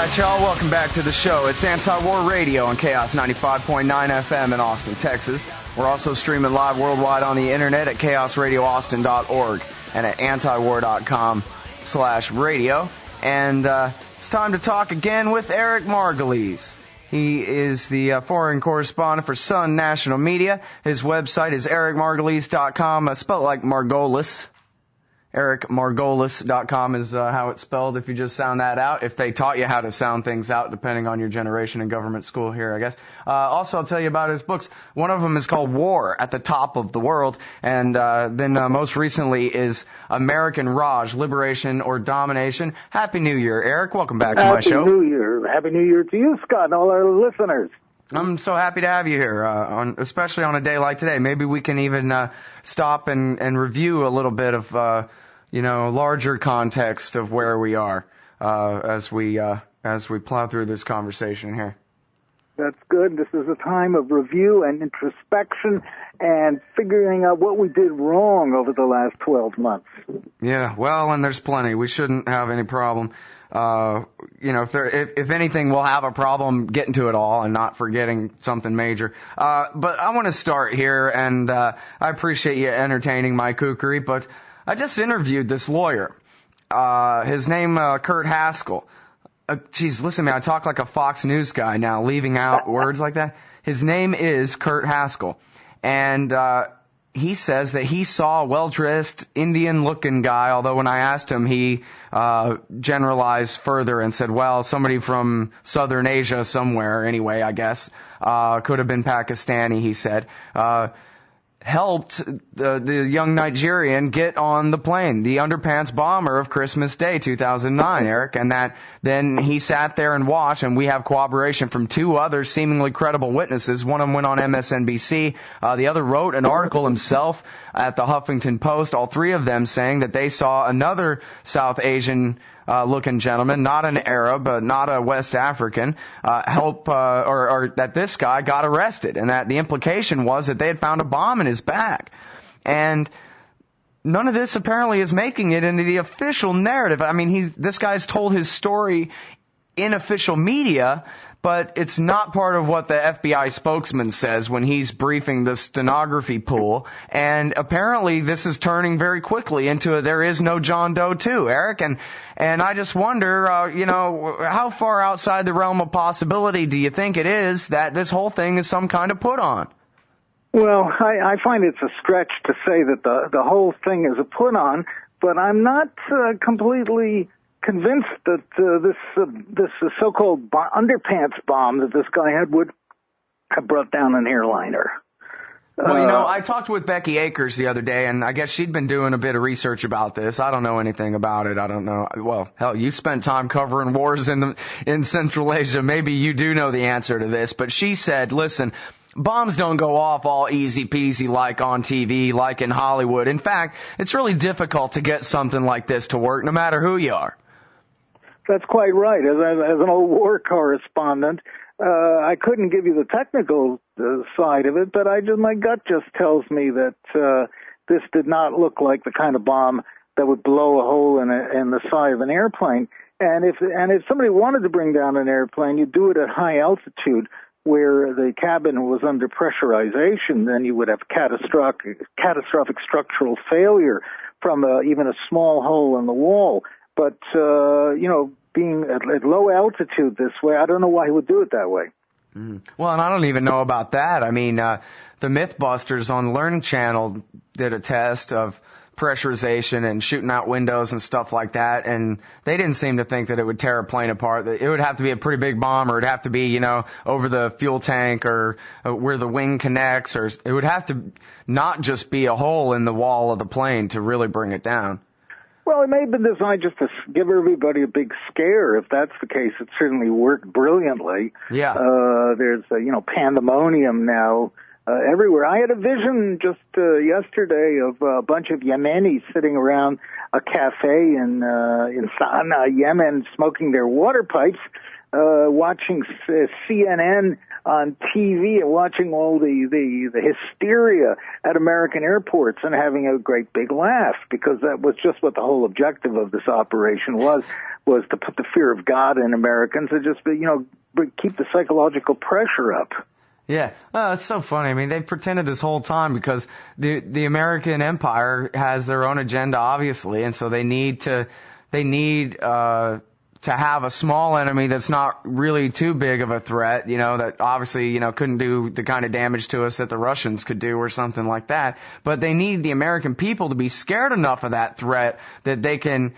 right, y'all. Welcome back to the show. It's Anti-War Radio on Chaos 95.9 FM in Austin, Texas. We're also streaming live worldwide on the internet at chaosradioaustin.org and at antiwar.com/radio. And it's time to talk again with Eric Margolis. He is the foreign correspondent for Sun National Media. His website is ericmargolis.com, spelled like Margolis. EricMargolis.com is how it's spelled if you just sound that out, if they taught you how to sound things out, depending on your generation in government school here, I guess. Also, I'll tell you about his books. One of them is called War at the Top of the World, and then most recently is American Raj, Liberation or Domination. Happy New Year, Eric. Welcome back to my show. Happy New Year. Happy New Year to you, Scott, and all our listeners. I'm so happy to have you here, especially on a day like today. Maybe we can even stop and review a little bit of larger context of where we are as we plow through this conversation here. That's good. This is a time of review and introspection and figuring out what we did wrong over the last 12 months. Yeah, well, and there's plenty. We shouldn't have any problem. If anything, we'll have a problem getting to it all and not forgetting something major. But I want to start here, and I appreciate you entertaining my kookery, but I just interviewed this lawyer. His name, Kurt Haskell. Geez, listen, man, I talk like a Fox News guy now, leaving out words like that. His name is Kurt Haskell. And he says that he saw a well-dressed, Indian-looking guy, although when I asked him, he generalized further and said, well, somebody from southern Asia somewhere, anyway, I guess. Could have been Pakistani, he said. Helped the young Nigerian get on the plane, the underpants bomber of Christmas Day 2009, Eric, and that then he sat there and watched, and we have corroboration from two other seemingly credible witnesses. One of them went on MSNBC. The other wrote an article himself at the Huffington Post, all three of them saying that they saw another South Asian looking gentleman, not an Arab, not a West African, or that this guy got arrested, and that the implication was that they had found a bomb in his bag. And none of this apparently is making it into the official narrative. I mean, this guy's told his story in official media, but it's not part of what the FBI spokesman says when he's briefing the stenography pool. And apparently this is turning very quickly into there is no John Doe too, Eric. And I just wonder, how far outside the realm of possibility do you think it is that this whole thing is some kind of put on? Well, I find it's a stretch to say that the whole thing is a put on, but I'm not completely convinced that this so-called underpants bomb that this guy had would have brought down an airliner. Well, I talked with Becky Akers the other day, and I guess she'd been doing a bit of research about this. I don't know anything about it. I don't know. Well, hell, you spent time covering wars in Central Asia. Maybe you do know the answer to this. But she said, listen, bombs don't go off all easy peasy like on TV, like in Hollywood. In fact, it's really difficult to get something like this to work, no matter who you are. That's quite right. As an old war correspondent, I couldn't give you the technical side of it, but my gut just tells me that this did not look like the kind of bomb that would blow a hole in the side of an airplane. And if somebody wanted to bring down an airplane, you'd do it at high altitude where the cabin was under pressurization. Then you would have catastrophic structural failure from even a small hole in the wall. But, being at low altitude this way, I don't know why he would do it that way. Well, and I don't even know about that. I mean, the Mythbusters on Learn Channel did a test of pressurization and shooting out windows and stuff like that, and they didn't seem to think that it would tear a plane apart. It would have to be a pretty big bomb, or it'd have to be, over the fuel tank or where the wing connects, or it would have to not just be a hole in the wall of the plane to really bring it down. Well, it may have been designed just to give everybody a big scare. If that's the case, it certainly worked brilliantly. Yeah. There's, pandemonium now everywhere. I had a vision just yesterday of a bunch of Yemenis sitting around a cafe in Sana'a, Yemen, smoking their water pipes. watching CNN on TV and watching all the hysteria at American airports and having a great big laugh, because that was just what the whole objective of this operation was to put the fear of God in Americans and just, keep the psychological pressure up. Yeah, it's so funny. I mean, they've pretended this whole time because the American empire has their own agenda, obviously, and so they need to have a small enemy that's not really too big of a threat, that obviously, couldn't do the kind of damage to us that the Russians could do or something like that. But they need the American people to be scared enough of that threat that they can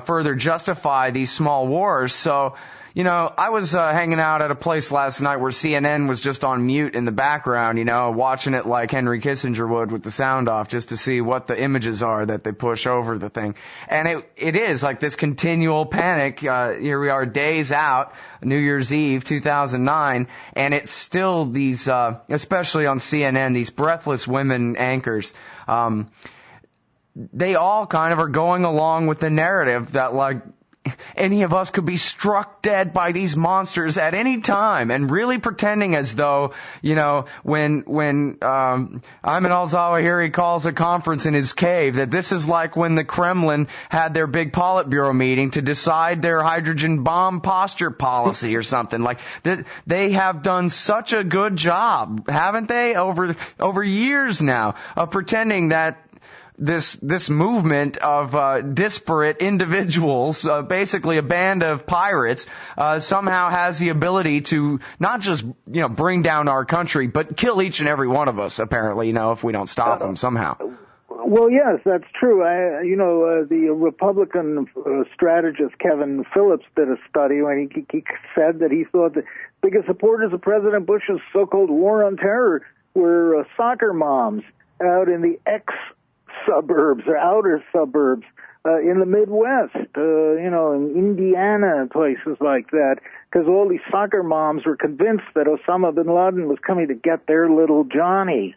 further justify these small wars. So, I was hanging out at a place last night where CNN was just on mute in the background, watching it like Henry Kissinger would with the sound off, just to see what the images are that they push over the thing. And it is like this continual panic. Here we are days out, New Year's Eve, 2009, and it's still these, especially on CNN, these breathless women anchors. They all kind of are going along with the narrative that, like, any of us could be struck dead by these monsters at any time, and really pretending as though, when Ayman al-Zawahiri calls a conference in his cave, that this is like when the Kremlin had their big Politburo meeting to decide their hydrogen bomb posture policy or something. Like, they have done such a good job, haven't they, over years now, of pretending that this movement of disparate individuals, basically a band of pirates, somehow has the ability to not just bring down our country, but kill each and every one of us, apparently, if we don't stop them somehow. Well, yes, that's true. The Republican strategist Kevin Phillips did a study when he said that he thought the biggest supporters of President Bush's so-called war on terror were soccer moms out in the suburbs or outer suburbs in the Midwest, in Indiana and places like that, because all these soccer moms were convinced that Osama bin Laden was coming to get their little Johnny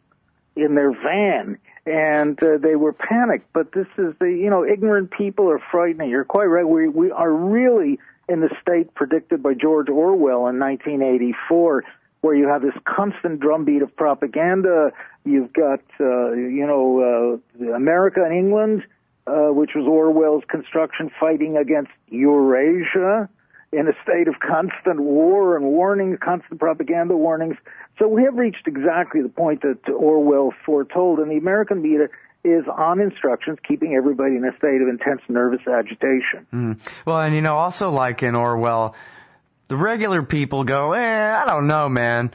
in their van, and they were panicked. But this is ignorant people are frightening. You're quite right. We are really in the state predicted by George Orwell in 1984, where you have this constant drumbeat of propaganda. You've got, America and England, which was Orwell's construction, fighting against Eurasia in a state of constant war and warnings, constant propaganda warnings. So we have reached exactly the point that Orwell foretold, and the American media is on instructions, keeping everybody in a state of intense nervous agitation. Well, and also like in Orwell, the regular people go, I don't know, man.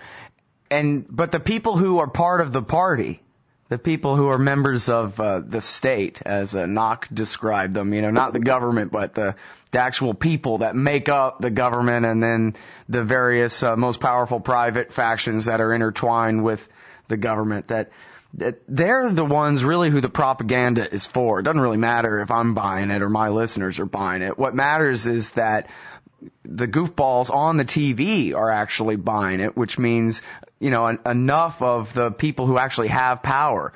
But the people who are part of the party, the people who are members of the state, as Knock described them, not the government, but the actual people that make up the government, and then the various most powerful private factions that are intertwined with the government, that they're the ones really who the propaganda is for. It doesn't really matter if I'm buying it or my listeners are buying it. What matters is that the goofballs on the TV are actually buying it, which means, enough of the people who actually have power,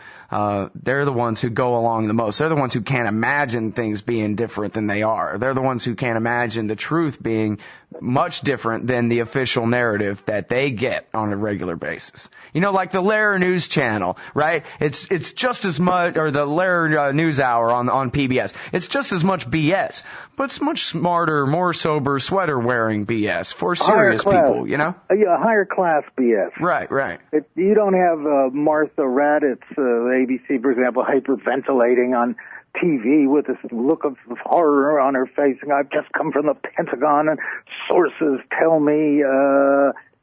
they're the ones who go along the most. They're the ones who can't imagine things being different than they are. They're the ones who can't imagine the truth being much different than the official narrative that they get on a regular basis. Like the Lehrer News Channel, right? It's just as much, or the Lehrer News Hour on PBS. It's just as much BS, but it's much smarter, more sober, sweater-wearing BS for serious people, Yeah, higher class BS. Right. You don't have Martha Raddatz, ABC, for example, hyperventilating on TV with this look of horror on her face, and I've just come from the Pentagon and sources tell me.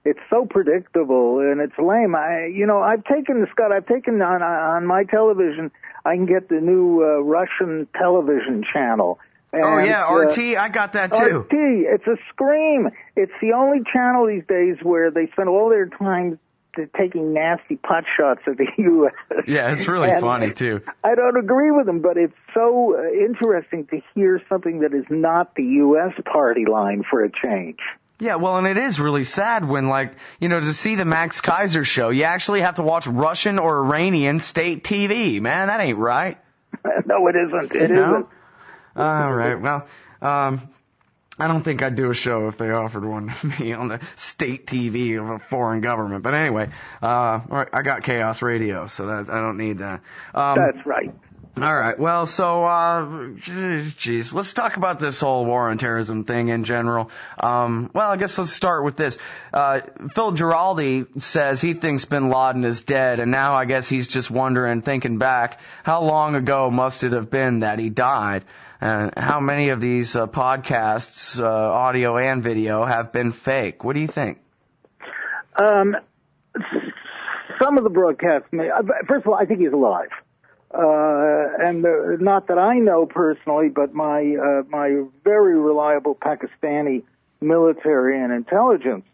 It's so predictable and it's lame. I've taken on my television, I can get the new Russian television channel. And, RT, I got that too. RT, it's a scream. It's the only channel these days where they spend all their time taking nasty pot shots at the U.S. Yeah, it's really funny too. I don't agree with them, but it's so interesting to hear something that is not the U.S. party line for a change. Yeah, well, and it is really sad when, to see the Max Kaiser show, you actually have to watch Russian or Iranian state TV. Man, that ain't right. No, it isn't. It isn't. All right. Well, I don't think I'd do a show if they offered one to me on the state TV of a foreign government. But anyway, all right, I got Chaos Radio, so that I don't need that. That's right. All right. Well, so, geez, let's talk about this whole war on terrorism thing in general. Well, I guess let's start with this. Phil Giraldi says he thinks bin Laden is dead, and now I guess he's just wondering, thinking back, how long ago must it have been that he died? And how many of these podcasts, audio and video, have been fake? What do you think? Some of the broadcasts, first of all, I think he's alive. And not that I know personally, but my very reliable Pakistani military and intelligence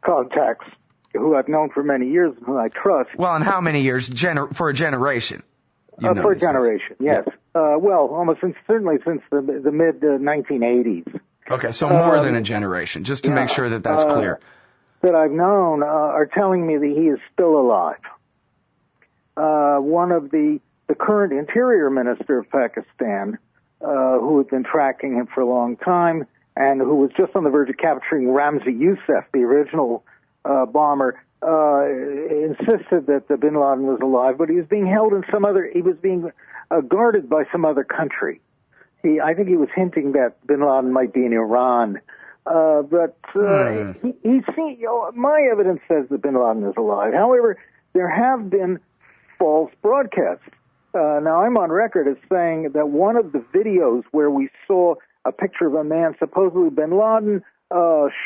contacts, who I've known for many years and who I trust. Well, and how many years? For a generation? For a generation, yes. Yeah. Almost certainly since the mid 1980s. Okay, so more than a generation, just to make sure that that's clear. That I've known are telling me that he is still alive. One of the current interior minister of Pakistan, who had been tracking him for a long time and who was just on the verge of capturing Ramzi Youssef, the original bomber, insisted that the bin Laden was alive, but he was being held in he was being guarded by some other country. I think he was hinting that bin Laden might be in Iran. My evidence says that bin Laden is alive. However, there have been false broadcasts. Now, I'm on record as saying that one of the videos where we saw a picture of a man, supposedly bin Laden,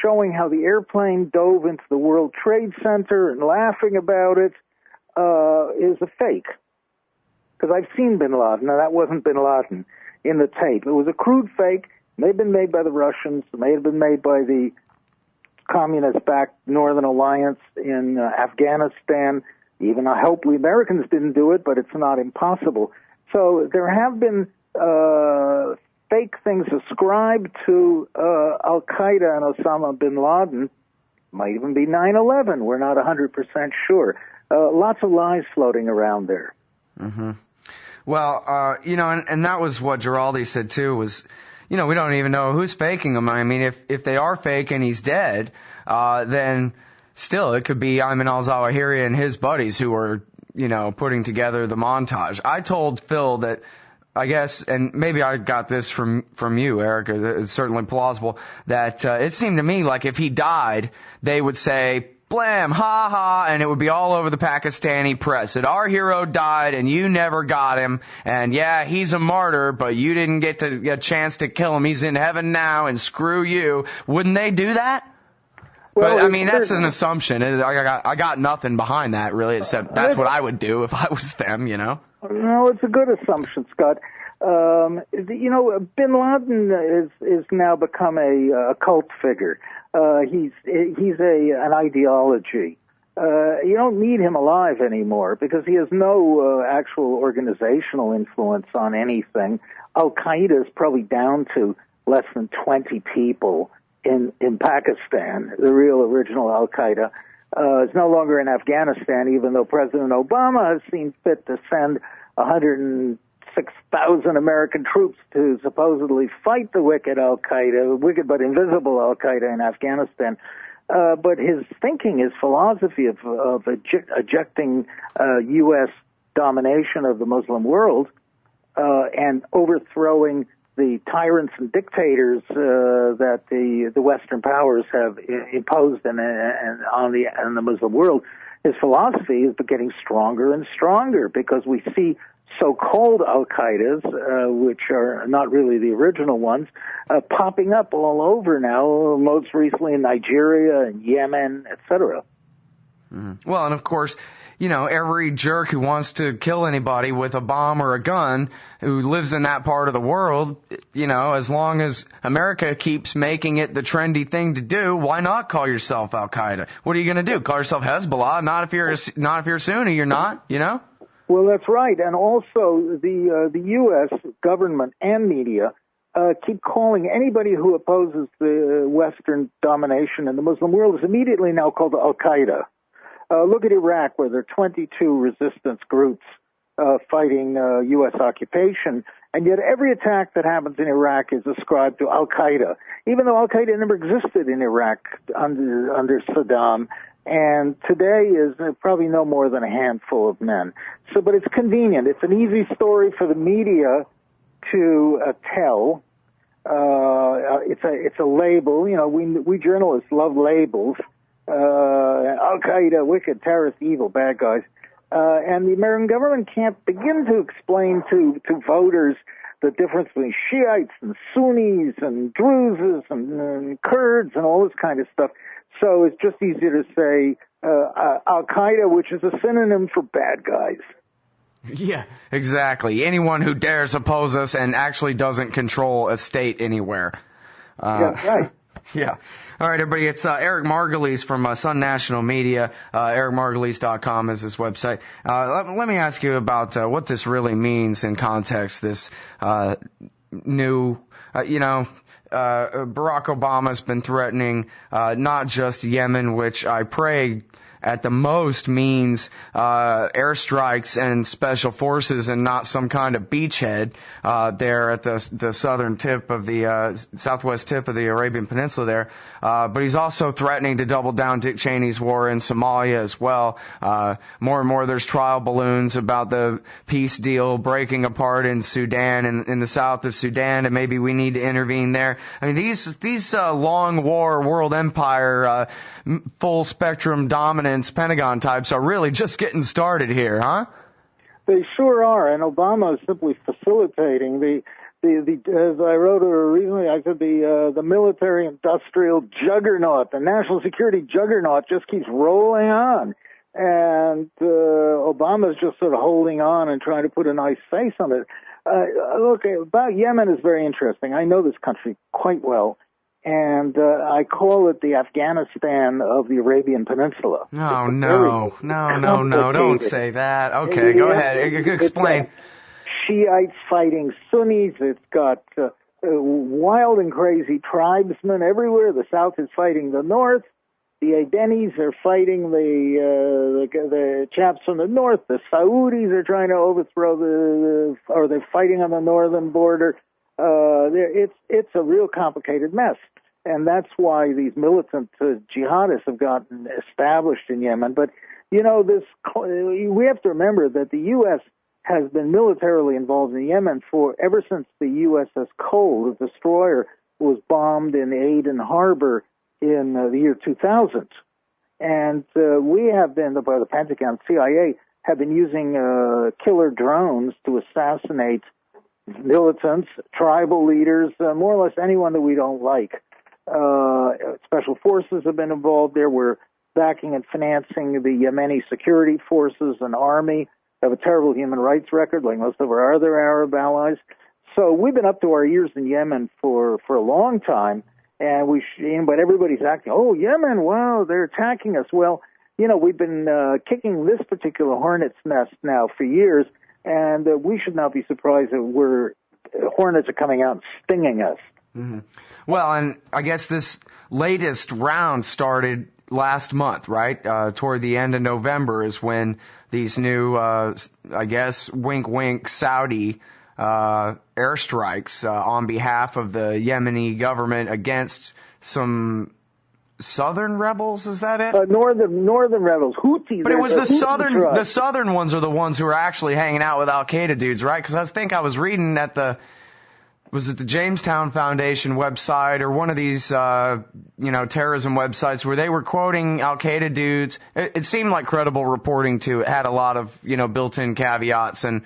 showing how the airplane dove into the World Trade Center and laughing about it, is a fake. Because I've seen bin Laden. Now, that wasn't bin Laden in the tape. It was a crude fake. It may have been made by the Russians. It may have been made by the communist-backed Northern Alliance in Afghanistan. Even I hope the Americans didn't do it, but it's not impossible. So there have been fake things ascribed to Al-Qaeda and Osama bin Laden. Might even be 9/11. We're not 100% sure. Lots of lies floating around there. Mm-hmm. Well, and that was what Giraldi said too, was, we don't even know who's faking them. I mean, if they are fake and he's dead, then still it could be Ayman al-Zawahiri and his buddies who are, putting together the montage. I told Phil that, I guess, and maybe I got this from you, Eric, it's certainly plausible, that it seemed to me like if he died, they would say, blam, ha ha, and it would be all over the Pakistani press that our hero died and you never got him, and yeah, he's a martyr, but you didn't get a chance to kill him. He's in heaven now, and screw you. Wouldn't they do that? Well, but I mean, that's an assumption. I got nothing behind that really, except that's what I would do if I was them. No, it's a good assumption, Scott. Bin Laden is now become a cult figure. He's an ideology. You don't need him alive anymore because he has no actual organizational influence on anything. Al-Qaeda is probably down to less than 20 people in Pakistan. The real original Al-Qaeda is no longer in Afghanistan, even though President Obama has seen fit to send 106,000 American troops to supposedly fight the wicked Al-Qaeda, wicked but invisible Al-Qaeda in Afghanistan. But his thinking, his philosophy of ejecting U.S. domination of the Muslim world and overthrowing the tyrants and dictators that the Western powers have imposed on the Muslim world, his philosophy is getting stronger and stronger because we see so-called Al-Qaedas, which are not really the original ones, popping up all over now, most recently in Nigeria and Yemen, etc. Mm-hmm. Well, and of course, every jerk who wants to kill anybody with a bomb or a gun who lives in that part of the world, as long as America keeps making it the trendy thing to do, why not call yourself Al-Qaeda? What are you going to do? Call yourself Hezbollah? Not if you're Sunni, you're not, Well, that's right. And also the U.S. government and media keep calling anybody who opposes the Western domination in the Muslim world is immediately now called Al-Qaeda. Look at Iraq, where there are 22 resistance groups fighting U.S. occupation. And yet every attack that happens in Iraq is ascribed to Al-Qaeda, even though Al-Qaeda never existed in Iraq under Saddam. And today is probably no more than a handful of men. So, but it's convenient. It's an easy story for the media to tell. It's a label. You know, we journalists love labels. Al-Qaeda, wicked, terrorist, evil, bad guys. And the American government can't begin to explain to voters the difference between Shiites and Sunnis and Druzes and Kurds and all this kind of stuff. So it's just easier to say Al-Qaeda, which is a synonym for bad guys. Yeah, exactly. Anyone who dares oppose us and actually doesn't control a state anywhere. Yeah, right. Yeah. All right, everybody. It's Eric Margolis from Sun National Media. EricMargolis.com is his website. Let me ask you about what this really means in context. This new, Barack Obama's been threatening not just Yemen, which I pray at the most means airstrikes and special forces and not some kind of beachhead there at the southern tip of the southwest tip of the Arabian Peninsula there. But he's also threatening to double down Dick Cheney's war in Somalia as well. More and more there's trial balloons about the peace deal breaking apart in Sudan and in the south of Sudan, and maybe we need to intervene there. I mean, these long war world empire full spectrum dominance Pentagon types are really just getting started here, huh? They sure are, and Obama is simply facilitating the as I wrote recently, I said the military industrial juggernaut, the national security juggernaut just keeps rolling on. And Obama's just sort of holding on and trying to put a nice face on it. Look, about Yemen is very interesting. I know this country quite well. And I call it the Afghanistan of the Arabian Peninsula. No, don't say that. Okay, go ahead. Explain. Shiites fighting Sunnis. It's got wild and crazy tribesmen everywhere. The south is fighting the north. The Adenis are fighting the chaps from the north. The Saudis are trying to overthrow or they're fighting on the northern border. It's a real complicated mess, and that's why these militant jihadists have gotten established in Yemen. But we have to remember that the U.S. has been militarily involved in Yemen ever since the USS Cole, the destroyer, was bombed in Aden Harbor in the year 2000, and we have been, by the Pentagon, CIA, have been using killer drones to assassinate militants, tribal leaders, more or less anyone that we don't like. Special forces have been involved there. We're backing and financing the Yemeni security forces and army. Have a terrible human rights record, like most of our other Arab allies. So we've been up to our ears in Yemen for a long time, and but everybody's acting, oh, Yemen, wow, they're attacking us. Well, we've been kicking this particular hornet's nest now for years, and we should not be surprised that hornets are coming out and stinging us. Mm-hmm. Well, and I guess this latest round started last month, right? Toward the end of November is when these new, I guess, wink, wink, Saudi airstrikes on behalf of the Yemeni government against some southern rebels, is that it? Northern rebels, Houthis. But it was the southern ones are the ones who are actually hanging out with Al-Qaeda dudes, right? Because I was reading at the Jamestown Foundation website or one of these, terrorism websites where they were quoting Al-Qaeda dudes. It seemed like credible reporting too. It had a lot of, built-in caveats and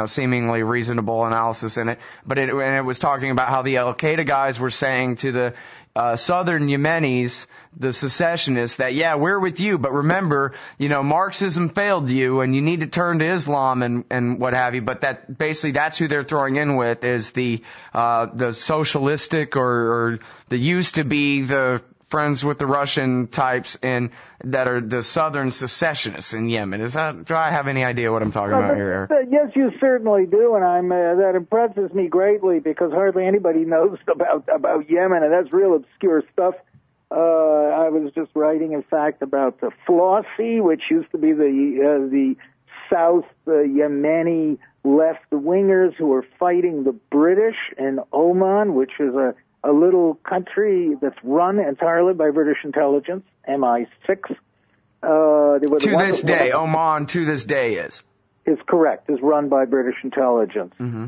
seemingly reasonable analysis in it. But it was talking about how the Al-Qaeda guys were saying to the southern Yemenis, the secessionists, that, yeah, we're with you, but remember, Marxism failed you and you need to turn to Islam and what have you. But that basically that's who they're throwing in with is the socialistic or the used to be the friends with the Russian types that are the southern secessionists in Yemen. Do I have any idea what I'm talking about here, Eric? Yes, you certainly do, and that impresses me greatly because hardly anybody knows about Yemen, and that's real obscure stuff. I was just writing, in fact, about the Flossie, which used to be the South Yemeni left-wingers who are fighting the British in Oman, which is a little country that's run entirely by British intelligence, MI6. To this day, Oman to this day is correct, is run by British intelligence. Mm-hmm.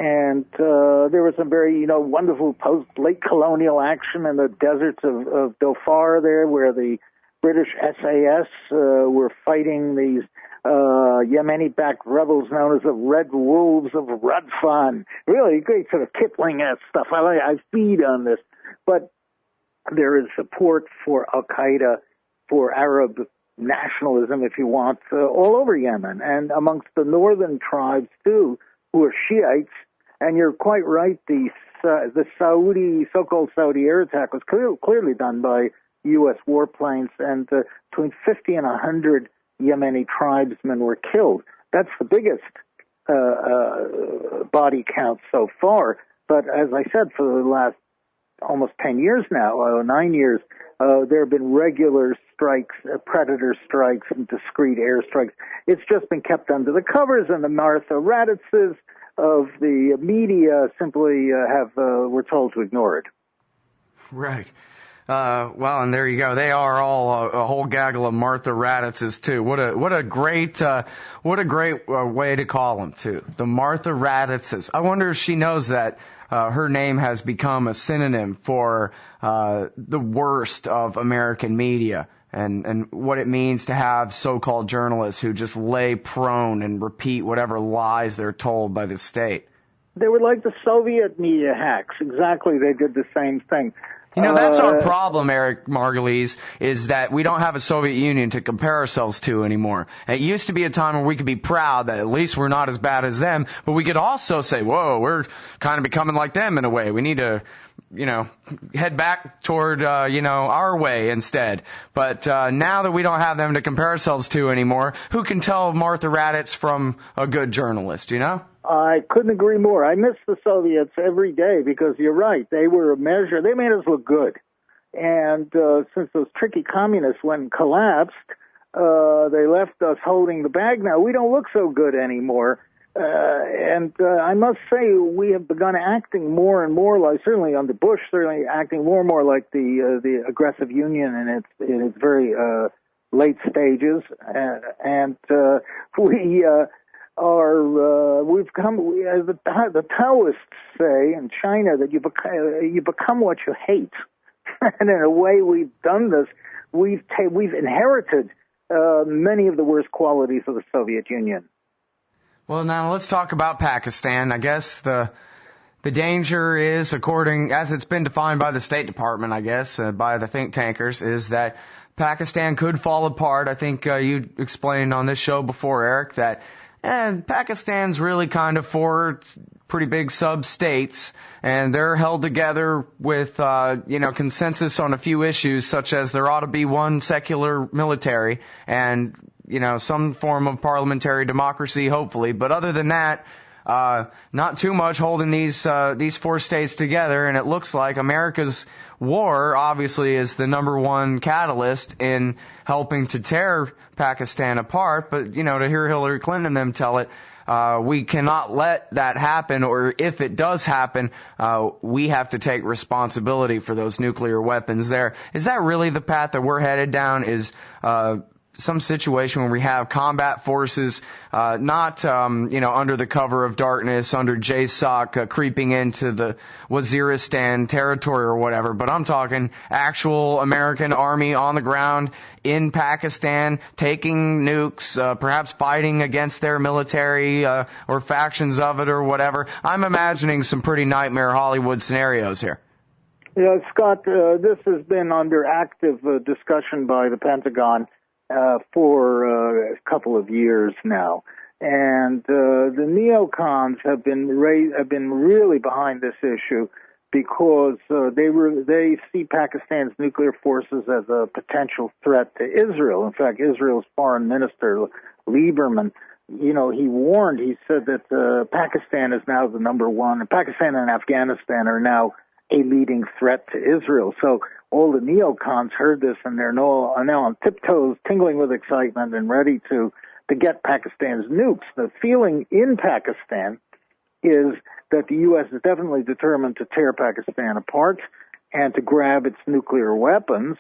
And there was some very, wonderful post-late colonial action in the deserts of Dhofar there, where the British SAS were fighting these Yemeni-backed rebels known as the Red Wolves of Radfan. Really great sort of Kipling-esque stuff. I feed on this. But there is support for Al-Qaeda, for Arab nationalism, if you want, all over Yemen, and amongst the northern tribes, too, who are Shiites. And you're quite right, the Saudi, so-called Saudi air attack was clearly done by U.S. warplanes, and between 50 and 100 Yemeni tribesmen were killed. That's the biggest body count so far. But as I said, for the last almost 10 years now, 9 years, there have been regular strikes, predator strikes, and discrete airstrikes. It's just been kept under the covers, and the Martha Raditzes of the media simply we're told to ignore it. Right. Well, and there you go. They are all a whole gaggle of Martha Raditzes too. What a great way to call them too. The Martha Raditzes. I wonder if she knows that her name has become a synonym for the worst of American media, and what it means to have so-called journalists who just lay prone and repeat whatever lies they're told by the state. They were like the Soviet media hacks. Exactly, they did the same thing. That's our problem, Eric Margolis, is that we don't have a Soviet Union to compare ourselves to anymore. It used to be a time where we could be proud that at least we're not as bad as them, but we could also say, whoa, we're kind of becoming like them in a way. We need to, head back toward, our way instead. But now that we don't have them to compare ourselves to anymore, who can tell Martha Raddatz from a good journalist, I couldn't agree more. I miss the Soviets every day because you're right. They were a measure. They made us look good. And since those tricky communists went and collapsed, they left us holding the bag now. We don't look so good anymore. And I must say we have begun acting more and more like, certainly under Bush, certainly acting more and more like the aggressive Union in its very late stages. We've come, as the Taoists say in China, that you become what you hate. And in a way, we've done this. We've inherited many of the worst qualities of the Soviet Union. Well, now let's talk about Pakistan. I guess the danger is, according as it's been defined by the State Department, I guess, by the think tankers, is that Pakistan could fall apart. I think you explained on this show before, Eric, that Pakistan's really kind of four pretty big sub-states, and they're held together with, consensus on a few issues, such as there ought to be one secular military and, some form of parliamentary democracy, hopefully. But other than that, not too much holding these four states together, and it looks like America's war obviously is the number one catalyst in helping to tear Pakistan apart. But, to hear Hillary Clinton and them tell it, we cannot let that happen, or if it does happen, we have to take responsibility for those nuclear weapons there. Is that really the path that we're headed down? Is some situation where we have combat forces, not, under the cover of darkness, under JSOC, creeping into the Waziristan territory or whatever, but I'm talking actual American army on the ground in Pakistan, taking nukes, perhaps fighting against their military, or factions of it or whatever. I'm imagining some pretty nightmare Hollywood scenarios here. Scott, this has been under active discussion by the Pentagon for a couple of years now, and the neocons have been really behind this issue because they see Pakistan's nuclear forces as a potential threat to Israel. In fact, Israel's foreign minister Lieberman, he warned. He said that Pakistan is now the number one. Pakistan and Afghanistan are now a leading threat to Israel. So all the neocons heard this, and are now on tiptoes, tingling with excitement and ready to to get Pakistan's nukes. The feeling in Pakistan is that the U.S. is definitely determined to tear Pakistan apart and to grab its nuclear weapons.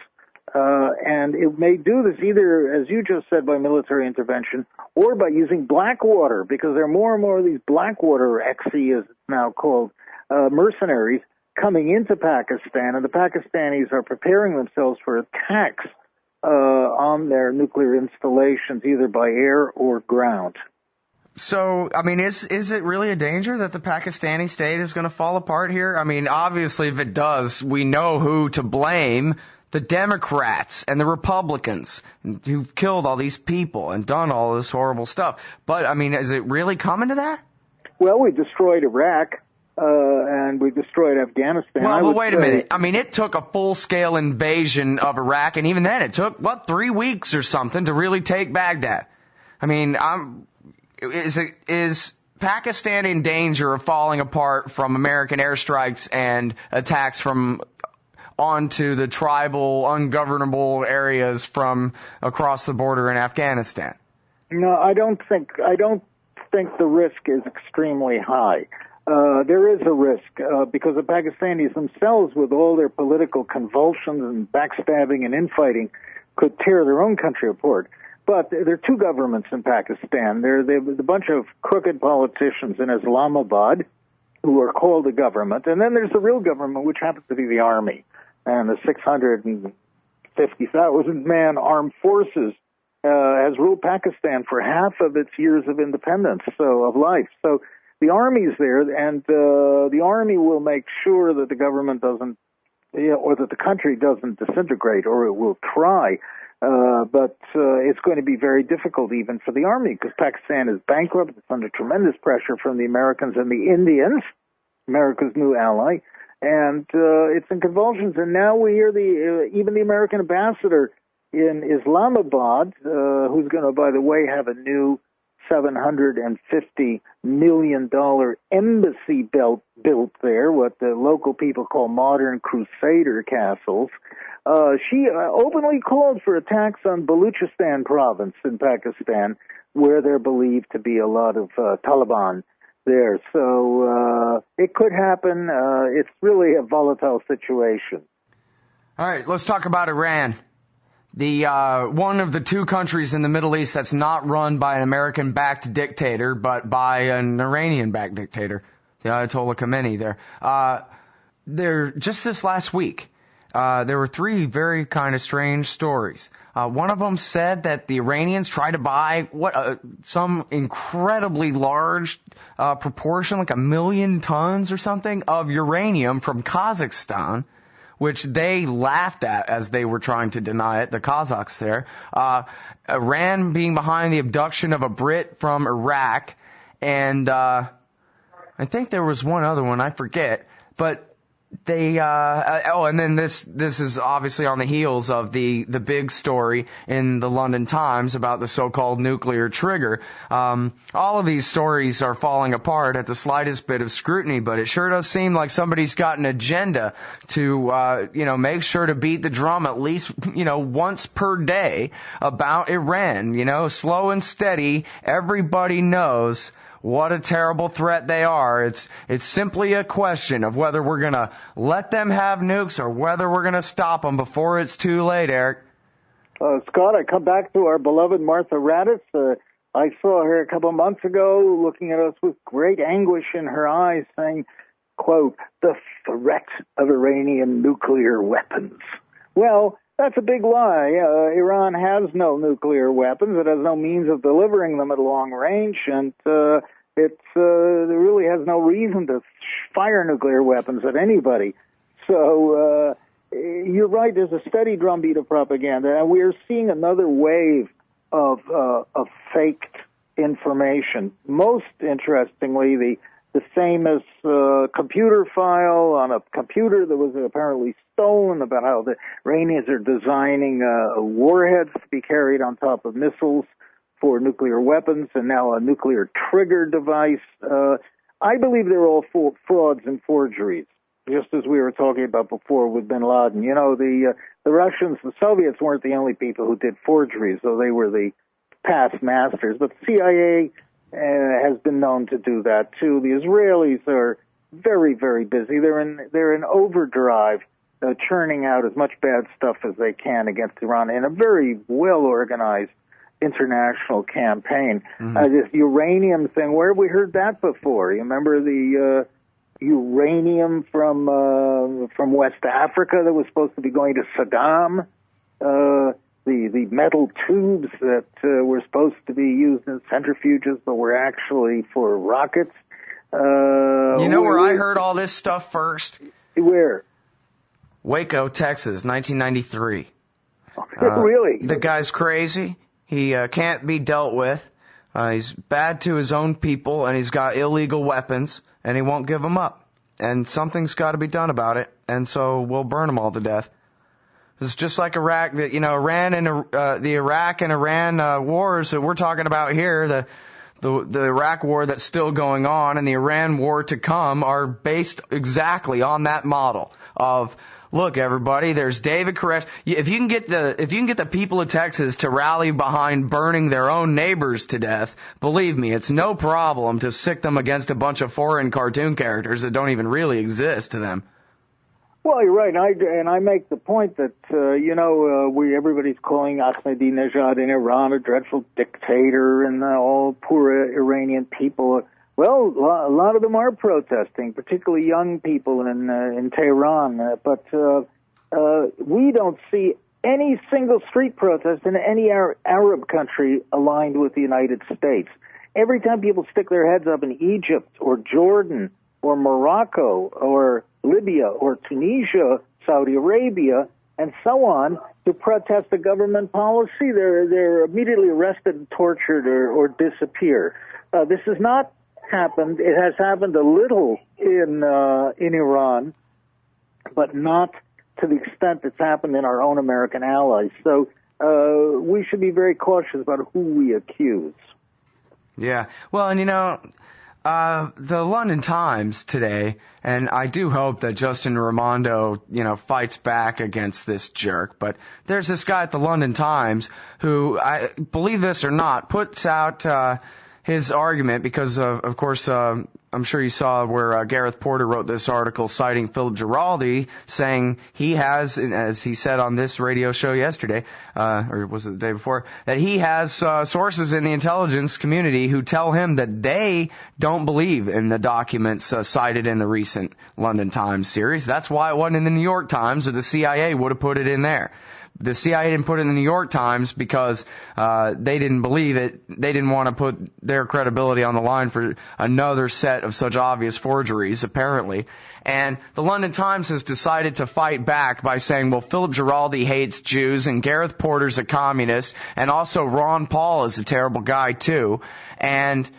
And it may do this either, as you just said, by military intervention or by using Blackwater, because there are more and more of these Blackwater XE, as it's now called, mercenaries coming into Pakistan, and the Pakistanis are preparing themselves for attacks on their nuclear installations, either by air or ground. So, I mean, is it really a danger that the Pakistani state is going to fall apart here? I mean, obviously, if it does, we know who to blame. The Democrats and the Republicans who've killed all these people and done all this horrible stuff. But, I mean, is it really coming to that? Well, we destroyed Iraq, and we destroyed Afghanistan. Well, wait a minute. I mean, it took a full-scale invasion of Iraq, and even then it took, 3 weeks or something to really take Baghdad. I mean, is Pakistan in danger of falling apart from American airstrikes and attacks from onto the tribal, ungovernable areas from across the border in Afghanistan? No, I don't think the risk is extremely high. There is a risk because the Pakistanis themselves, with all their political convulsions and backstabbing and infighting, could tear their own country apart. But there are two governments in Pakistan. There's a bunch of crooked politicians in Islamabad who are called the government, and then there's the real government, which happens to be the army. And the 650,000-man armed forces has ruled Pakistan for half of its years of independence, of life. So the army's there, and the army will make sure that the government doesn't, or that the country doesn't disintegrate, or it will try. But it's going to be very difficult even for the army, because Pakistan is bankrupt. It's under tremendous pressure from the Americans and the Indians, America's new ally. And it's in convulsions. And now we hear even the American ambassador in Islamabad, who's going to, by the way, have a new $750 million embassy built there, what the local people call modern crusader castles. She openly called for attacks on Baluchistan province in Pakistan, where they're believed to be a lot of Taliban there. So it could happen. It's really a volatile situation. All right, let's talk about Iran. The one of the two countries in the Middle East that's not run by an American-backed dictator, but by an Iranian-backed dictator, the Ayatollah Khamenei there. Just this last week, there were three very kind of strange stories. One of them said that the Iranians tried to buy some incredibly large proportion, like 1 million tons or something, of uranium from Kazakhstan, which they laughed at as they were trying to deny it, the Kazakhs there. Iran being behind the abduction of a Brit from Iraq, and I think there was one other one, I forget, but they and then this is obviously on the heels of the big story in the London Times about the so-called nuclear trigger. All of these stories are falling apart at the slightest bit of scrutiny, but it sure does seem like somebody's got an agenda to make sure to beat the drum at least once per day about Iran. Slow and steady, everybody knows what a terrible threat they are. It's simply a question of whether we're going to let them have nukes or whether we're going to stop them before it's too late, Eric. Scott, I come back to our beloved Martha Raddatz. I saw her a couple of months ago looking at us with great anguish in her eyes saying, quote, "the threat of Iranian nuclear weapons." Well, that's a big lie. Iran has no nuclear weapons. It has no means of delivering them at long range, and it really has no reason to fire nuclear weapons at anybody. So you're right. There's a steady drumbeat of propaganda, and we are seeing another wave of faked information. Most interestingly, the famous computer file on a computer that was apparently stolen about how the Iranians are designing warheads to be carried on top of missiles for nuclear weapons, and now a nuclear trigger device. I believe they're all frauds and forgeries, just as we were talking about before with bin Laden. The Russians, the Soviets weren't the only people who did forgeries, though they were the past masters, but the CIA has been known to do that too. The Israelis are very, very busy. They're in overdrive, churning out as much bad stuff as they can against Iran in a very well organized international campaign. This uranium thing, where have we heard that before? You remember the uranium from West Africa that was supposed to be going to Saddam? The metal tubes that were supposed to be used in centrifuges but were actually for rockets. You know where I heard all this stuff first? Where? Waco, Texas, 1993. Really? The guy's crazy. He can't be dealt with. He's bad to his own people, and he's got illegal weapons, and he won't give them up. And something's got to be done about it, and so we'll burn them all to death. It's just like Iraq, Iran and the Iraq and Iran wars that we're talking about here, the Iraq war that's still going on and the Iran war to come are based exactly on that model of, look, everybody, there's David Koresh. If you can get the people of Texas to rally behind burning their own neighbors to death, believe me, it's no problem to sick them against a bunch of foreign cartoon characters that don't even really exist to them. Well, you're right, and I make the point that everybody's calling Ahmadinejad in Iran a dreadful dictator, and all poor Iranian people. Well, a lot of them are protesting, particularly young people in Tehran. But we don't see any single street protest in any Arab country aligned with the United States. Every time people stick their heads up in Egypt or Jordan or Morocco or Libya or Tunisia, Saudi Arabia, and so on, to protest the government policy, they're immediately arrested and tortured or disappear. This has not happened. It has happened a little in Iran, but not to the extent it's happened in our own American allies. So we should be very cautious about who we accuse. Yeah. Well, and the London Times today, and I do hope that Justin Raimondo, fights back against this jerk, but there's this guy at the London Times who, I believe this or not, puts out his argument because, of course, I'm sure you saw where Gareth Porter wrote this article citing Philip Giraldi, saying he has, as he said on this radio show yesterday, or was it the day before, that he has sources in the intelligence community who tell him that they don't believe in the documents cited in the recent London Times series. That's why it wasn't in the New York Times, or the CIA would have put it in there. The CIA didn't put it in the New York Times because they didn't believe it. They didn't want to put their credibility on the line for another set of such obvious forgeries, apparently. And the London Times has decided to fight back by saying, well, Philip Giraldi hates Jews, and Gareth Porter's a communist, and also Ron Paul is a terrible guy, too. And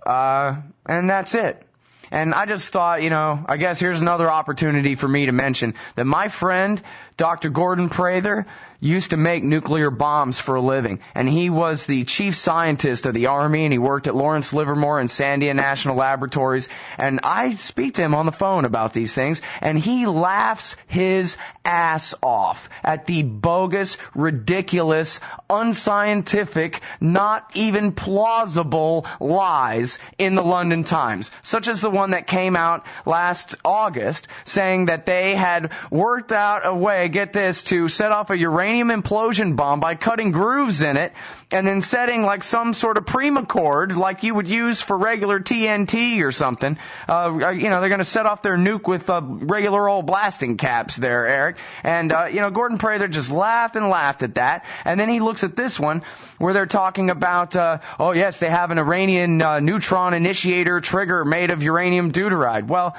that's it. And I just thought, I guess here's another opportunity for me to mention that my friend, Dr. Gordon Prather, used to make nuclear bombs for a living. And he was the chief scientist of the Army, and he worked at Lawrence Livermore and Sandia National Laboratories. And I speak to him on the phone about these things, and he laughs his ass off at the bogus, ridiculous, unscientific, not even plausible lies in the London Times, such as the one that came out last August saying that they had worked out a way, get this, to set off a uranium implosion bomb by cutting grooves in it and then setting like some sort of Primacord like you would use for regular TNT or something. They're going to set off their nuke with regular old blasting caps there, Eric. And, Gordon Prather just laughed and laughed at that. And then he looks at this one where they're talking about, they have an Iranian neutron initiator trigger made of uranium deuteride. Well,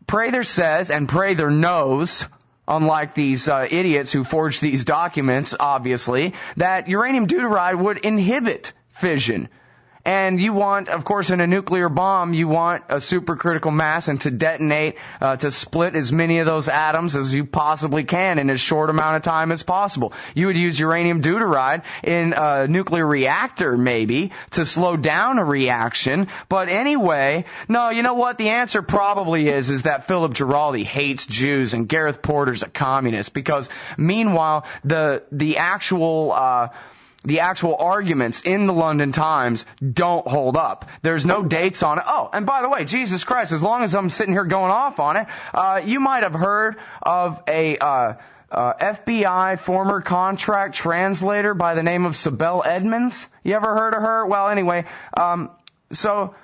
Prather says, and Prather knows, unlike these idiots who forged these documents, obviously, that uranium deuteride would inhibit fission. And you want, of course, in a nuclear bomb, you want a supercritical mass and to detonate, to split as many of those atoms as you possibly can in as short amount of time as possible. You would use uranium deuteride in a nuclear reactor, maybe, to slow down a reaction. But anyway, no, you know what? The answer probably is that Philip Giraldi hates Jews and Gareth Porter's a communist, because meanwhile, the actual, the actual arguments in the London Times don't hold up. There's no dates on it. Oh, and by the way, Jesus Christ, as long as I'm sitting here going off on it, you might have heard of a FBI former contract translator by the name of Sibel Edmonds. You ever heard of her? Well, anyway, so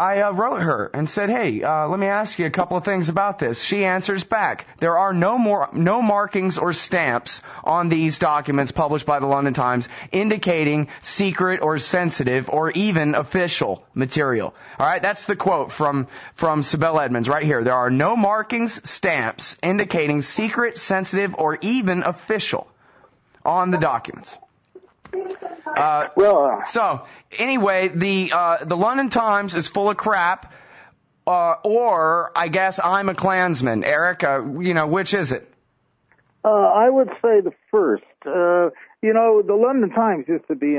I wrote her and said, hey, let me ask you a couple of things about this. She answers back. There are no markings or stamps on these documents published by the London Times indicating secret or sensitive or even official material. All right, that's the quote from Sibel Edmonds right here. There are no markings, stamps indicating secret, sensitive, or even official on the documents. So anyway, the London Times is full of crap, or I guess I'm a Klansman. Eric, which is it? I would say the first. The London Times used to be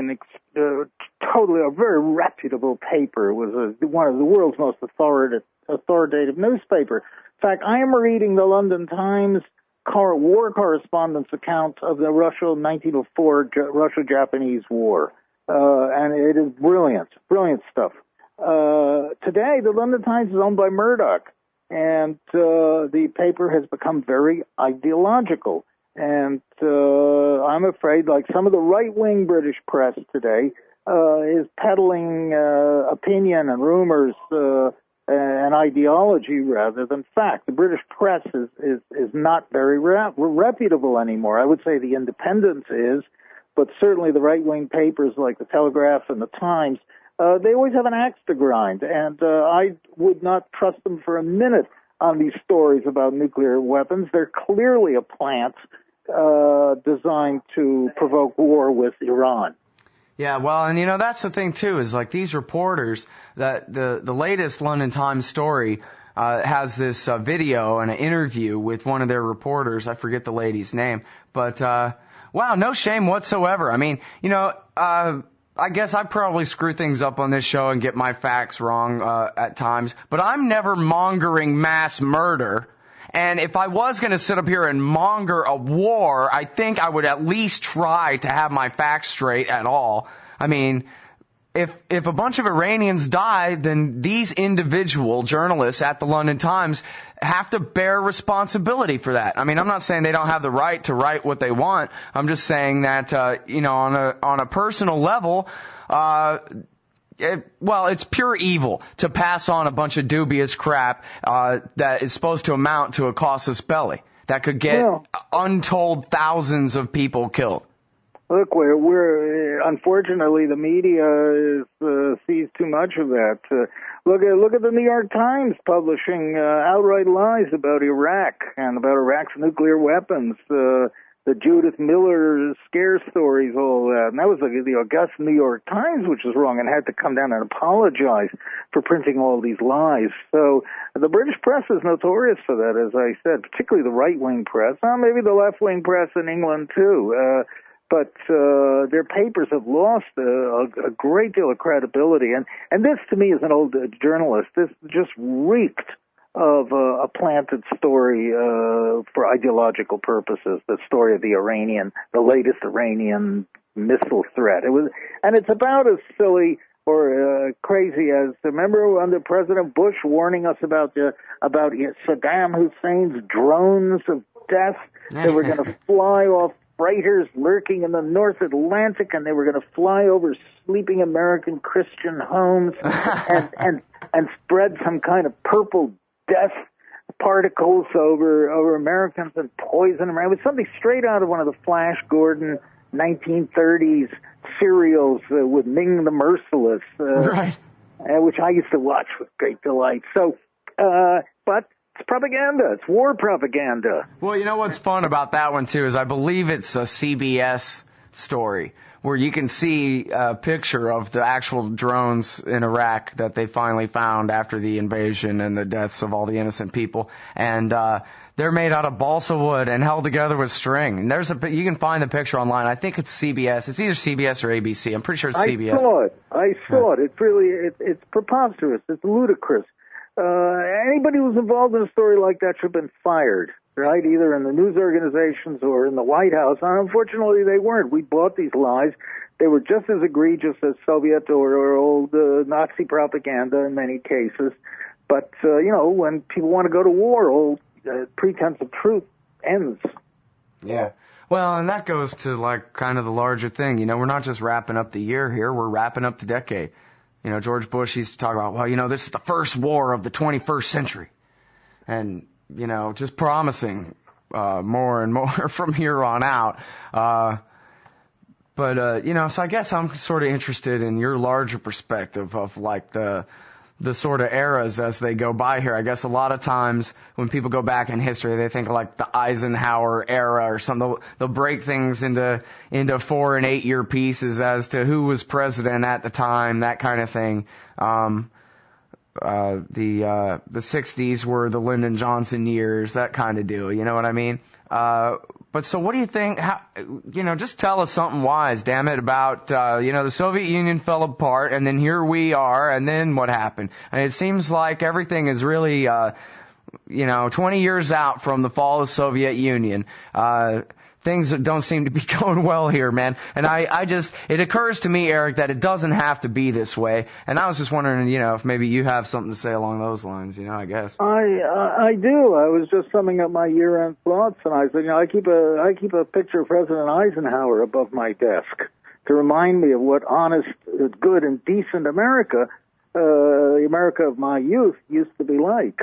totally a very reputable paper. It was one of the world's most authoritative newspaper. In fact, I am reading the London Times war correspondence account of the 1904 Russia-Japanese War. And it is brilliant stuff. Today, the London Times is owned by Murdoch, and the paper has become very ideological. And I'm afraid, like some of the right-wing British press today, is peddling opinion and rumors and ideology rather than fact. The British press is not very reputable anymore. I would say the Independent is, but certainly the right-wing papers like the Telegraph and the Times, they always have an axe to grind, and I would not trust them for a minute on these stories about nuclear weapons. They're clearly a plant designed to provoke war with Iran. Yeah, well, and that's the thing too, is like these reporters, that the latest London Times story has this video and an interview with one of their reporters. I forget the lady's name, but wow, no shame whatsoever. I mean, I guess I probably screw things up on this show and get my facts wrong at times, but I'm never mongering mass murder. And if I was going to sit up here and monger a war, I think I would at least try to have my facts straight at all. I mean, if a bunch of Iranians die, then these individual journalists at the London Times have to bear responsibility for that. I mean, I'm not saying they don't have the right to write what they want. I'm just saying that, on a personal level, it's pure evil to pass on a bunch of dubious crap that is supposed to amount to a casus belli that could get untold thousands of people killed. Look, we're unfortunately the media sees too much of that. Look at the New York Times publishing outright lies about Iraq and about Iraq's nuclear weapons. The Judith Miller scare stories, all that. And that was the august New York Times, which was wrong, and had to come down and apologize for printing all these lies. So the British press is notorious for that, as I said, particularly the right-wing press. Maybe the left-wing press in England, too. But their papers have lost a great deal of credibility. And this, to me, is an old journalist. This just reeked of a planted story for ideological purposes, the story of the latest Iranian missile threat. And it's about as silly or crazy as, remember under President Bush warning us about Saddam Hussein's drones of death that were going to fly off freighters lurking in the North Atlantic, and they were going to fly over sleeping American Christian homes and spread some kind of purple death particles over Americans and poison them. It was something straight out of one of the Flash Gordon 1930s serials with Ming the Merciless, right? Which I used to watch with great delight. So, but it's propaganda. It's war propaganda. Well, you know what's fun about that one, too, is I believe it's a CBS story where you can see a picture of the actual drones in Iraq that they finally found after the invasion and the deaths of all the innocent people. And they're made out of balsa wood and held together with string. And you can find the picture online. I think it's CBS. It's either CBS or ABC. I'm pretty sure it's CBS. I saw it. It's preposterous. It's ludicrous. Anybody who's involved in a story like that should have been fired. right? Either in the news organizations or in the White House. And unfortunately, they weren't. We bought these lies. They were just as egregious as Soviet or old Nazi propaganda in many cases. But, when people want to go to war, old pretense of truth ends. Yeah. Well, and that goes to, like, kind of the larger thing. We're not just wrapping up the year here. We're wrapping up the decade. George Bush used to talk about, well, this is the first war of the 21st century. And, just promising more and more from here on out. So I guess I'm sort of interested in your larger perspective of, like, the sort of eras as they go by here. I guess a lot of times when people go back in history, they think like the Eisenhower era or something. They'll break things into 4 and 8 year pieces as to who was president at the time, that kind of thing. The 60s were the Lyndon Johnson years, that kind of deal. You know what I mean? But so what do you think, just tell us something wise, damn it, about, the Soviet Union fell apart and then here we are and then what happened? And it seems like everything is really, 20 years out from the fall of the Soviet Union. Things don't seem to be going well here, man. And it occurs to me, Eric, that it doesn't have to be this way. And I was just wondering, if maybe you have something to say along those lines, I guess. I do. I was just summing up my year-end thoughts, and I said, I keep a picture of President Eisenhower above my desk to remind me of what honest, good, and decent America, the America of my youth, used to be like.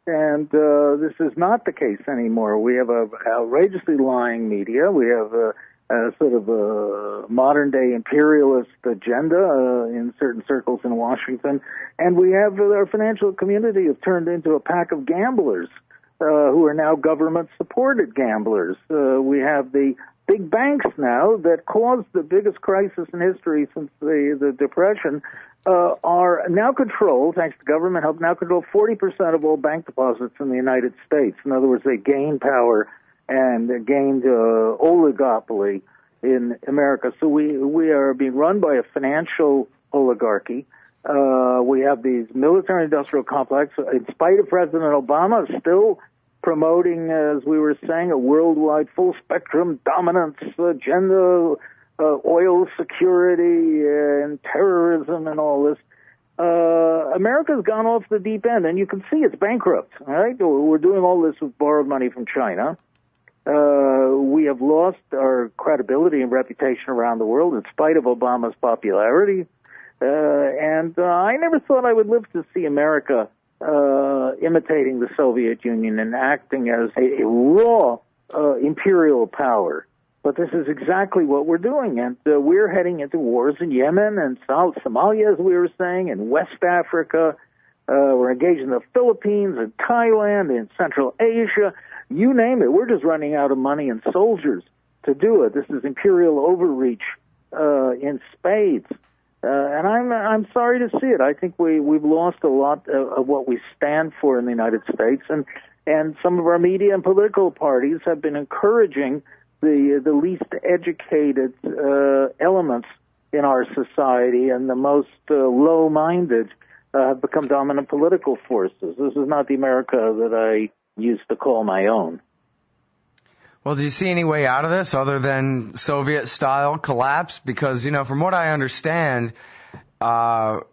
And this is not the case anymore. We have a outrageously lying media. We have a sort of a modern-day imperialist agenda in certain circles in Washington. And we have our financial community has turned into a pack of gamblers who are now government-supported gamblers. We have the big banks now that caused the biggest crisis in history since the Depression are now controlled, thanks to government help, now control 40% of all bank deposits in the United States. In other words, they gained power and gained oligopoly in America. So we are being run by a financial oligarchy. We have these military-industrial complex. In spite of President Obama still promoting, as we were saying, a worldwide full-spectrum dominance agenda, oil security and terrorism and all this. America's gone off the deep end, and you can see it's bankrupt. Right? We're doing all this with borrowed money from China. We have lost our credibility and reputation around the world in spite of Obama's popularity. And I never thought I would live to see America imitating the Soviet Union and acting as a raw imperial power. But this is exactly what we're doing, and we're heading into wars in Yemen and South Somalia, as we were saying, in West Africa. We're engaged in the Philippines and Thailand and Central Asia. You name it. We're just running out of money and soldiers to do it. This is imperial overreach in spades. And I'm sorry to see it. I think we've lost a lot of what we stand for in the United States, and some of our media and political parties have been encouraging the least educated elements in our society, and the most low-minded have become dominant political forces. This is not the America that I used to call my own. Well, do you see any way out of this other than Soviet-style collapse? Because, from what I understand, it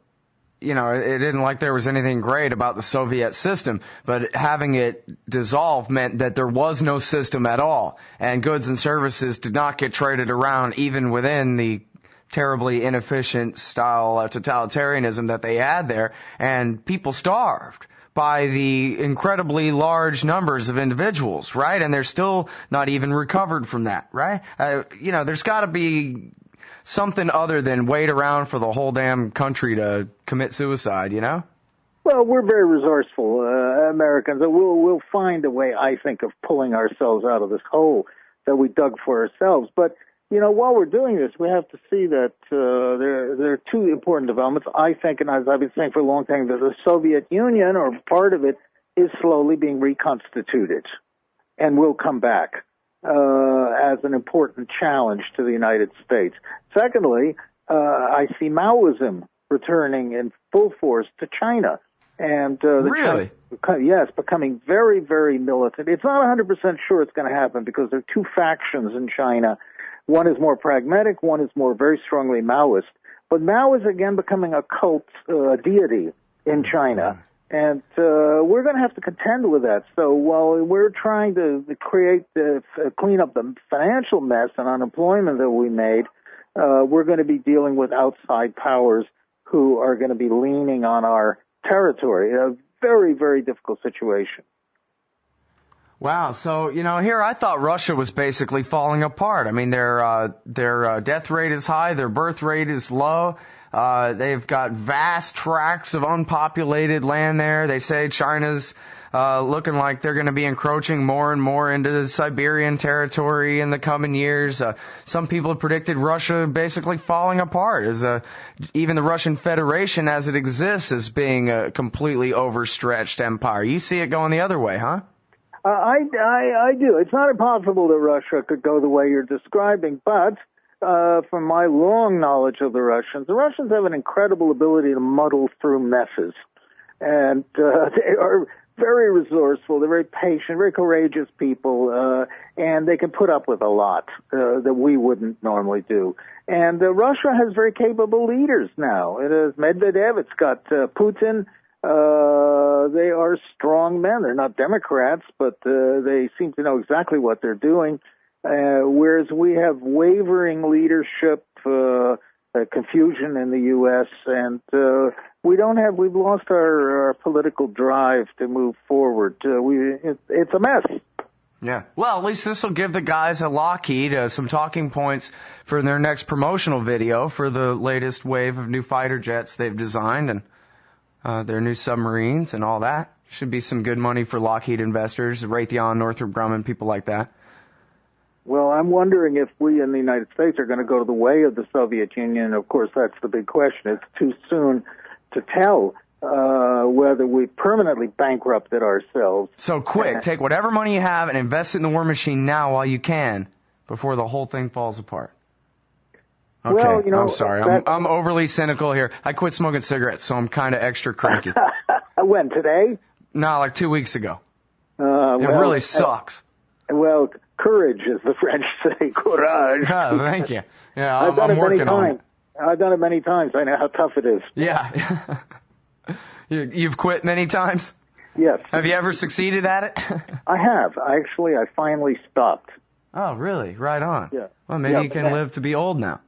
didn't like there was anything great about the Soviet system, but having it dissolve meant that there was no system at all, and goods and services did not get traded around even within the terribly inefficient style totalitarianism that they had there, and people starved by the incredibly large numbers of individuals, right? And they're still not even recovered from that, right? There's got to be something other than wait around for the whole damn country to commit suicide, Well, we're very resourceful Americans. We'll find a way, I think, of pulling ourselves out of this hole that we dug for ourselves. But, while we're doing this, we have to see that there are two important developments. I think, and as I've been saying for a long time, that the Soviet Union, or part of it, is slowly being reconstituted and will come back as an important challenge to the United States. Secondly, I see Maoism returning in full force to China. And really? Yes, becoming very, very militant. It's not 100% sure it's going to happen because there are two factions in China. One is more pragmatic, one is more very strongly Maoist. But Mao is again becoming a cult deity in China. And we're going to have to contend with that. So while we're trying to clean up the financial mess and unemployment that we made, we're going to be dealing with outside powers who are going to be leaning on our territory. A very, very difficult situation. Wow. So, here I thought Russia was basically falling apart. I mean, their death rate is high, their birth rate is low. They've got vast tracts of unpopulated land there. They say China's looking like they're going to be encroaching more and more into the Siberian territory in the coming years. Some people have predicted Russia basically falling apart, as even the Russian Federation as it exists as being a completely overstretched empire. You see it going the other way, huh? I do. It's not impossible that Russia could go the way you're describing, but from my long knowledge of the Russians have an incredible ability to muddle through messes. And they are very resourceful, they're very patient, very courageous people, and they can put up with a lot that we wouldn't normally do. And Russia has very capable leaders now. It is Medvedev, it's got Putin. They are strong men. They're not Democrats, but they seem to know exactly what they're doing. Whereas we have wavering leadership, confusion in the U.S., and we've lost our political drive to move forward. It's a mess. Yeah. Well, at least this will give the guys at Lockheed some talking points for their next promotional video for the latest wave of new fighter jets they've designed and their new submarines and all that. Should be some good money for Lockheed investors, Raytheon, Northrop Grumman, people like that. Well, I'm wondering if we in the United States are going to go to the way of the Soviet Union. Of course, that's the big question. It's too soon to tell whether we permanently bankrupted ourselves. So quick, take whatever money you have and invest it in the war machine now while you can, before the whole thing falls apart. Okay, well, I'm sorry. I'm overly cynical here. I quit smoking cigarettes, so I'm kind of extra cranky. When, today? No, like 2 weeks ago. It really sucks. Well, courage, as the French say, courage. Oh, thank you. Yeah, I'm working on it. I've done it many times. I know how tough it is. Yeah. You've quit many times? Yes. Have you ever succeeded at it? I have. I finally stopped. Oh, really? Right on. Yeah. Well, maybe you can live to be old now.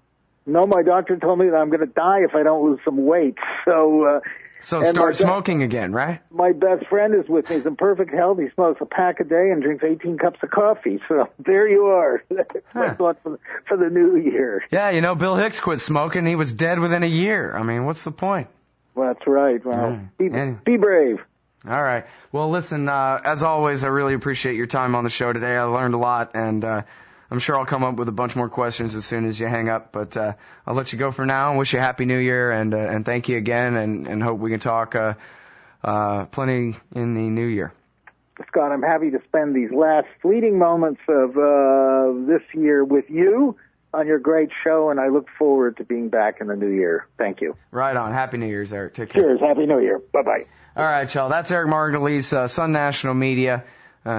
No, my doctor told me that I'm going to die if I don't lose some weight. So start smoking again, right? My best friend is with me. He's in perfect health. He smokes a pack a day and drinks 18 cups of coffee. So there you are. That's my thought for the new year. Yeah, Bill Hicks quit smoking. He was dead within a year. I mean, what's the point? Well, that's right. Well, be brave. All right. Well, listen, as always, I really appreciate your time on the show today. I learned a lot, and I'm sure I'll come up with a bunch more questions as soon as you hang up. But I'll let you go for now and wish you a Happy New Year, and thank you again, and hope we can talk plenty in the new year. Scott, I'm happy to spend these last fleeting moments of this year with you on your great show, and I look forward to being back in the new year. Thank you. Right on. Happy New Year's, Eric. Take care. Cheers. Happy New Year. Bye-bye. All right, y'all. That's Eric Margolis, Sun National Media.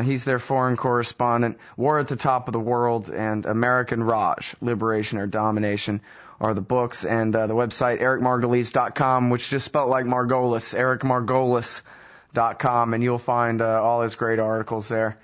He's their foreign correspondent. War at the Top of the World and American Raj, Liberation or Domination, are the books. And the website, ericmargolis.com, which is just spelled like Margolis, ericmargolis.com, and you'll find all his great articles there.